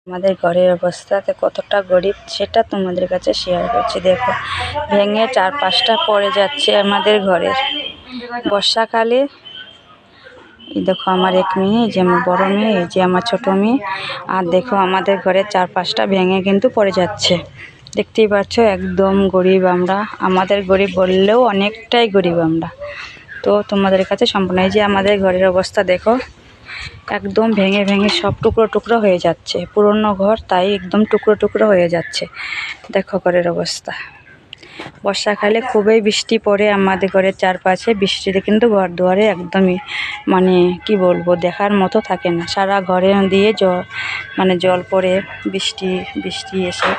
আমাদের ঘরের অবস্থাতে কতটা গরিব সেটা তোমাদের কাছে শেয়ার করছি। দেখো ভেঙে 4-5টা পড়ে যাচ্ছে আমাদের ঘরের। বর্ষাকালে এই দেখো আমার এক মেয়ে, এই যে আমার বড় মেয়ে, এই যে আমার ছোট মেয়ে, আর দেখো আমাদের ঘরে 4-5টা ভেঙে কিন্তু পড়ে যাচ্ছে। দেখতেই পাচ্ছ একদম গরিব আমরা, আমাদের গরিব বললেও অনেকটাই গরিব আমরা। তো তোমাদের কাছে সম্পূর্ণ এই যে আমাদের ঘরের অবস্থা দেখো, একদম ভেঙে ভেঙে সব টুকরো টুকরো হয়ে যাচ্ছে। পুরনো ঘর, তাই একদম টুকরো টুকরো হয়ে যাচ্ছে। দেখো ঘরের অবস্থা। বর্ষাকালে খুবই বৃষ্টি পড়ে আমাদের ঘরের চারপাশে, বৃষ্টিতে কিন্তু ঘর দুয়ারে একদমই মানে কি বলবো দেখার মতো থাকে না। সারা ঘরে দিয়ে জল পড়ে, বৃষ্টি বৃষ্টি এসে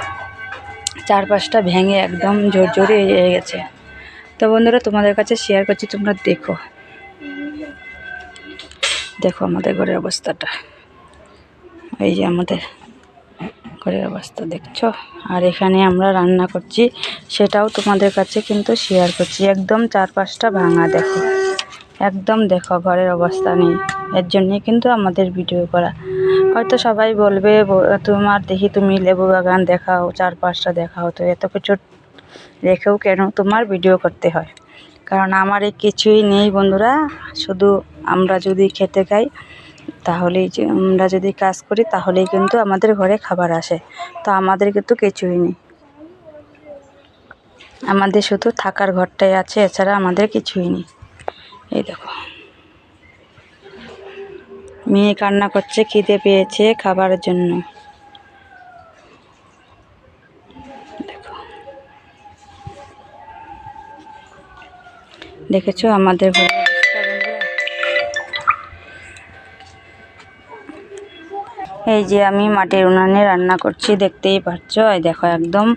চারপাশটা ভেঙে একদম জোরে হয়ে গেছে। তো বন্ধুরা তোমাদের কাছে শেয়ার করছি, তোমরা দেখো দেখো আমাদের ঘরের অবস্থাটা। এই যে আমাদের ঘরের অবস্থা দেখছো, আর এখানে আমরা রান্না করছি সেটাও তোমাদের কাছে কিন্তু শেয়ার করছি। একদম 4-5টা ভাঙা দেখো, একদম দেখো ঘরের অবস্থা নেই। এর জন্যই কিন্তু আমাদের ভিডিও করা। হয়তো সবাই বলবে তোমার দেখি তুমি লেবু বাগান দেখাও, 4-5টা দেখাও, তো এত কিছু রেখেও কেন তোমার ভিডিও করতে হয়? কারণ আমার এই কিছুই নেই বন্ধুরা। শুধু আমরা যদি খেতে খাই, তাহলেই যে আমরা যদি কাজ করি তাহলেই কিন্তু আমাদের ঘরে খাবার আসে। তো আমাদের কিন্তু কিছুই নেই, আমাদের শুধু থাকার ঘরটাই আছে, এছাড়া আমাদের কিছুই নেই। এই দেখো মেয়ে কান্না করছে, খিদে পেয়েছে খাবারের জন্য। দেখো দেখেছো আমাদের ঘরে এই যে আমি মাটির উনানে রান্না করছি, দেখতেই পাচ্ছ। এই দেখো একদম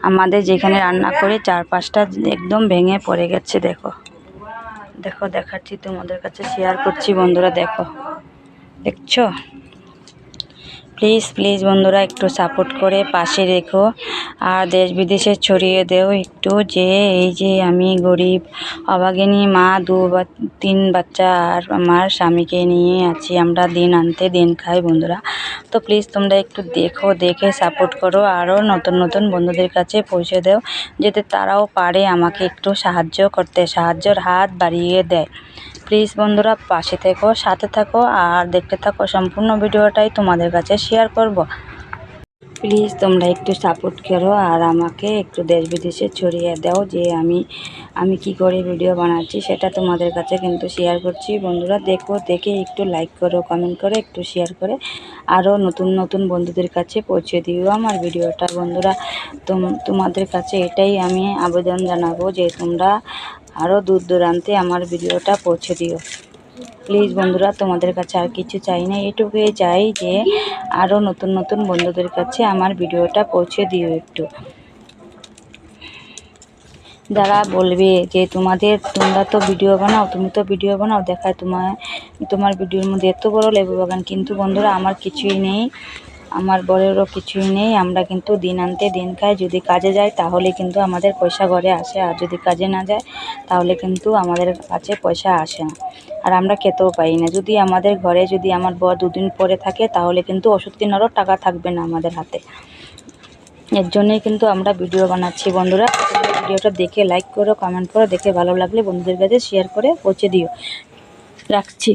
আমাদের যেখানে রান্না করি 4-5টা একদম ভেঙে পড়ে গেছে। দেখো দেখো দেখাচ্ছি তোমাদের কাছে, শেয়ার করছি বন্ধুরা। দেখো দেখছো, প্লিজ প্লিজ বন্ধুরা একটু সাপোর্ট করে পাশে রেখো, আর দেশ বিদেশে ছড়িয়ে দেও একটু, যে এই যে আমি গরিব অভাগিনী মা, 2 বা 3 বাচ্চা আর আমার স্বামীকে নিয়ে আছি, আমরা দিন আনতে দিন খাই বন্ধুরা। তো প্লিজ তোমরা একটু দেখো, দেখে সাপোর্ট করো, আরও নতুন নতুন বন্ধুদের কাছে পৌঁছে দাও, যাতে তারাও পারে আমাকে একটু সাহায্য করতে, সাহায্যের হাত বাড়িয়ে দেয়। প্লিজ বন্ধুরা পাশে থেকো, সাথে থাকো, আর দেখতে থাকো সম্পূর্ণ ভিডিওটাই তোমাদের কাছে শেয়ার করব। প্লিজ তোমরা একটু সাপোর্ট করো, আর আমাকে একটু দেশ বিদেশে ছড়িয়ে দাও, যে আমি কি করে ভিডিও বানাচ্ছি সেটা তোমাদের কাছে কিন্তু শেয়ার করছি বন্ধুরা। দেখো, দেখে একটু লাইক করো, কমেন্ট করে একটু শেয়ার করে আরও নতুন নতুন বন্ধুদের কাছে পৌঁছে দিও আমার ভিডিওটা বন্ধুরা। তোমাদের কাছে এটাই আমি আবেদন জানাবো, যে তোমরা আরও দূর দূরান্তে আমার ভিডিওটা পৌঁছে দিও। প্লিজ বন্ধুরা তোমাদের কাছে আর কিছু চাই না, এটুকুই চাই যে আরও নতুন নতুন বন্ধুদের কাছে আমার ভিডিওটা পৌঁছে দিও একটু। যারা বলবে যে তোমরা তো ভিডিও বানাও, তুমি তো ভিডিও বানাও, দেখায় তোমার ভিডিওর মধ্যে এত বড় লেবু বাগান, কিন্তু বন্ধুরা আমার কিছুই নেই, আমার বরেরও কিছুই নেই। আমরা কিন্তু দিন আনতে দিন খাই, যদি কাজে যাই তাহলে কিন্তু আমাদের পয়সা ঘরে আসে, আর যদি কাজে না যায় তাহলে কিন্তু আমাদের কাছে পয়সা আসে না, আর আমরা খেতেও পাই না। যদি আমাদের ঘরে যদি আমার বর 2 দিন পরে থাকে, তাহলে কিন্তু ওষুধ কেনারও টাকা থাকবে না আমাদের হাতে। এর জন্যই কিন্তু আমরা ভিডিও বানাচ্ছি বন্ধুরা। ভিডিওটা দেখে লাইক করো, কমেন্ট করো, দেখে ভালো লাগলে বন্ধুদের কাছে শেয়ার করে পৌঁছে দিও। রাখছি।